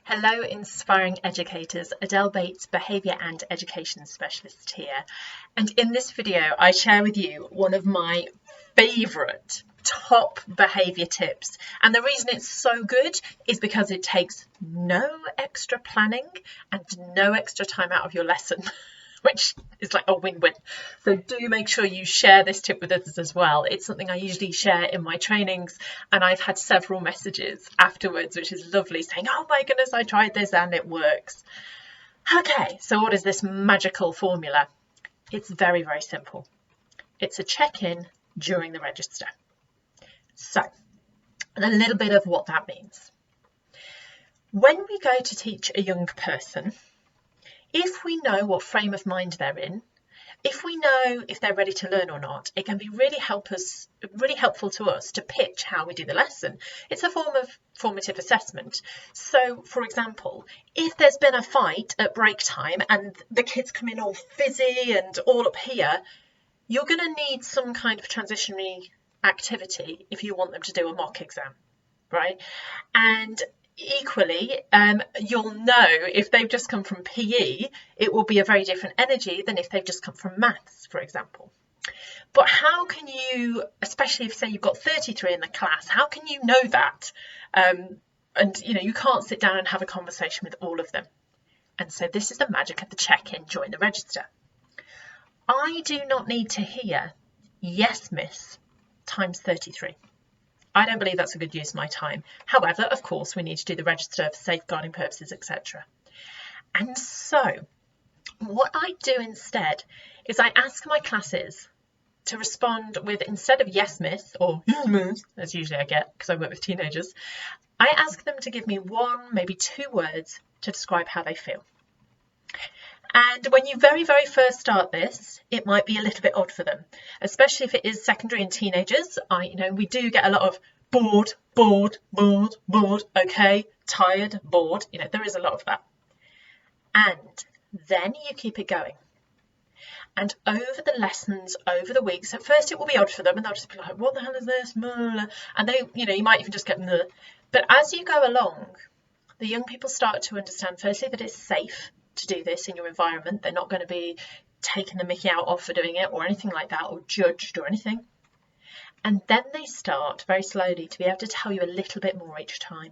Hello, inspiring educators. Adele Bates, behaviour and education specialist here. And in this video, I share with you one of my favourite top behaviour tips. And the reason it's so good is because it takes no extra planning and no extra time out of your lesson, which is like a win-win. So do make sure you share this tip with others as well. It's something I usually share in my trainings, and I've had several messages afterwards, which is lovely, saying, oh my goodness, I tried this and it works. Okay, so what is this magical formula? It's very, very simple. It's a check-in during the register. So, a little bit of what that means. When we go to teach a young person, if we know what frame of mind they're in, if we know if they're ready to learn or not, it can be really helpful to us to pitch how we do the lesson. It's a form of formative assessment. So, for example, if there's been a fight at break time and the kids come in all fizzy and all up here, you're going to need some kind of transitionary activity if you want them to do a mock exam, right? And equally, you'll know if they've just come from PE, it will be a very different energy than if they've just come from maths, for example. But how can you, especially if say you've got 33 in the class, how can you know that? And you can't sit down and have a conversation with all of them. And so this is the magic of the check-in during the register. I do not need to hear, yes, miss, times 33. I don't believe that's a good use of my time. However, of course, we need to do the register for safeguarding purposes, etc. And so what I do instead is I ask my classes to respond with, instead of yes, miss, or yes, miss, as usually I get because I work with teenagers, I ask them to give me one, maybe two words to describe how they feel. And when you very, very first start this, it might be a little bit odd for them, especially if it is secondary and teenagers. We do get a lot of bored, okay, tired, bored. There is a lot of that. And then you keep it going. And over the lessons, over the weeks, at first it will be odd for them and they'll just be like, what the hell is this? And they, you might even just get the. But as you go along, the young people start to understand, firstly, that it's safe to do this in your environment. They're not going to be taking the mickey out of for doing it or anything like that, or judged or anything. And then they start very slowly to be able to tell you a little bit more each time.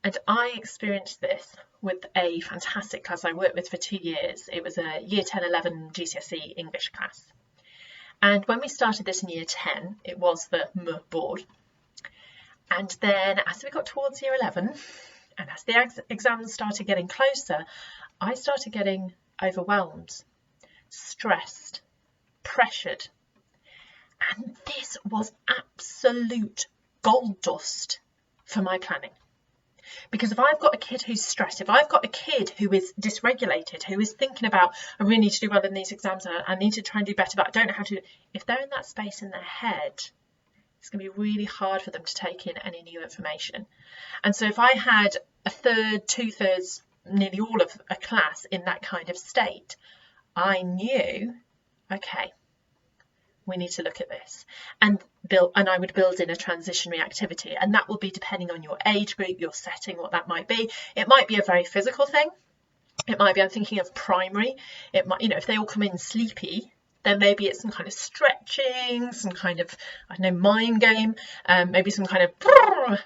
And I experienced this with a fantastic class I worked with for 2 years. It was a year 10, 11 GCSE English class. And when we started this in year 10, it was the board. And then as we got towards year 11, and as the exams started getting closer, I started getting overwhelmed, stressed, pressured. And this was absolute gold dust for my planning. Because if I've got a kid who's stressed, if I've got a kid who is dysregulated, who is thinking about, I really need to do well in these exams, I need to try and do better, but I don't know how to, if they're in that space in their head, it's going to be really hard for them to take in any new information. And so if I had a third, 2/3, nearly all of a class in that kind of state, I knew, okay, we need to look at this and I would build in a transitionary activity, and that will be depending on your age group, your setting, what that might be. It might be a very physical thing. It might be, I'm thinking of primary. It might, if they all come in sleepy, then maybe it's some kind of stretching, some kind of, mind game, maybe some kind of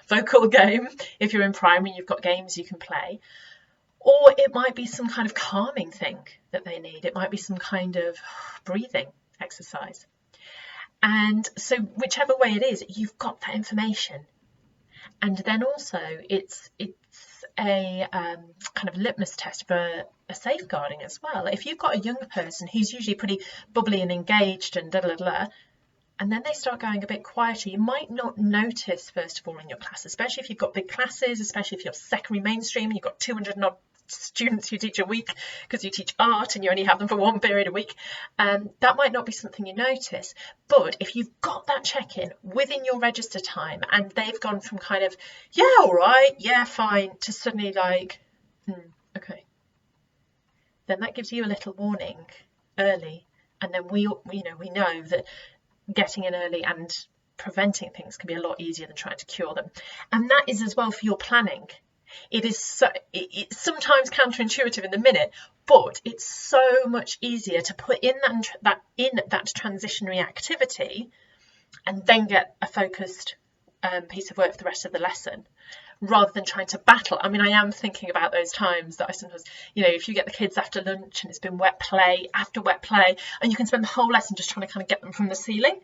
vocal game. If you're in primary, you've got games you can play. Or it might be some kind of calming thing that they need. It might be some kind of breathing exercise. And so whichever way it is, you've got that information. And then also it's a kind of litmus test for a safeguarding as well. If you've got a young person who's usually pretty bubbly and engaged and and then they start going a bit quieter, you might not notice, first of all, in your class, especially if you've got big classes, especially if you're secondary mainstream and you've got 200 and odd students you teach a week because you teach art and you only have them for one period a week. That might not be something you notice. But if you've got that check-in within your register time and they've gone from kind of, yeah, all right, yeah, fine, to suddenly like, okay, then that gives you a little warning early. And then we know that getting in early and preventing things can be a lot easier than trying to cure them. And that is as well for your planning. It's sometimes counterintuitive in the minute, but it's so much easier to put in that transitionary activity and then get a focused piece of work for the rest of the lesson, rather than trying to battle. I mean, I am thinking about those times that I sometimes, if you get the kids after lunch and it's been wet play after wet play, and you can spend the whole lesson just trying to kind of get them from the ceiling.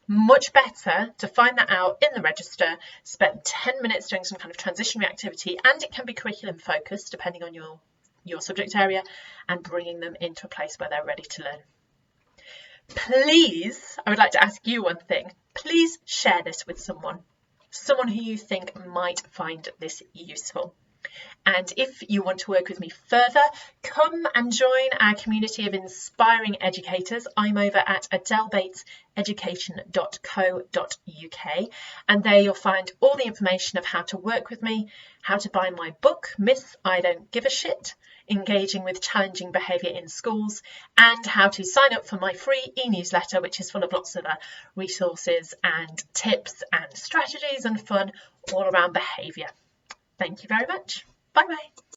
Much better to find that out in the register, spend 10 minutes doing some kind of transitionary activity, and it can be curriculum focused depending on your subject area, and bringing them into a place where they're ready to learn. Please, I would like to ask you one thing. Please share this with someone who you think might find this useful. And if you want to work with me further, come and join our community of inspiring educators. I'm over at adelbateseducation.co.uk, and there you'll find all the information of how to work with me, how to buy my book, Miss I Don't Give a Shit, Engaging with Challenging Behaviour in Schools, and how to sign up for my free e-newsletter, which is full of lots of resources and tips and strategies and fun all around behaviour. Thank you very much. Bye bye.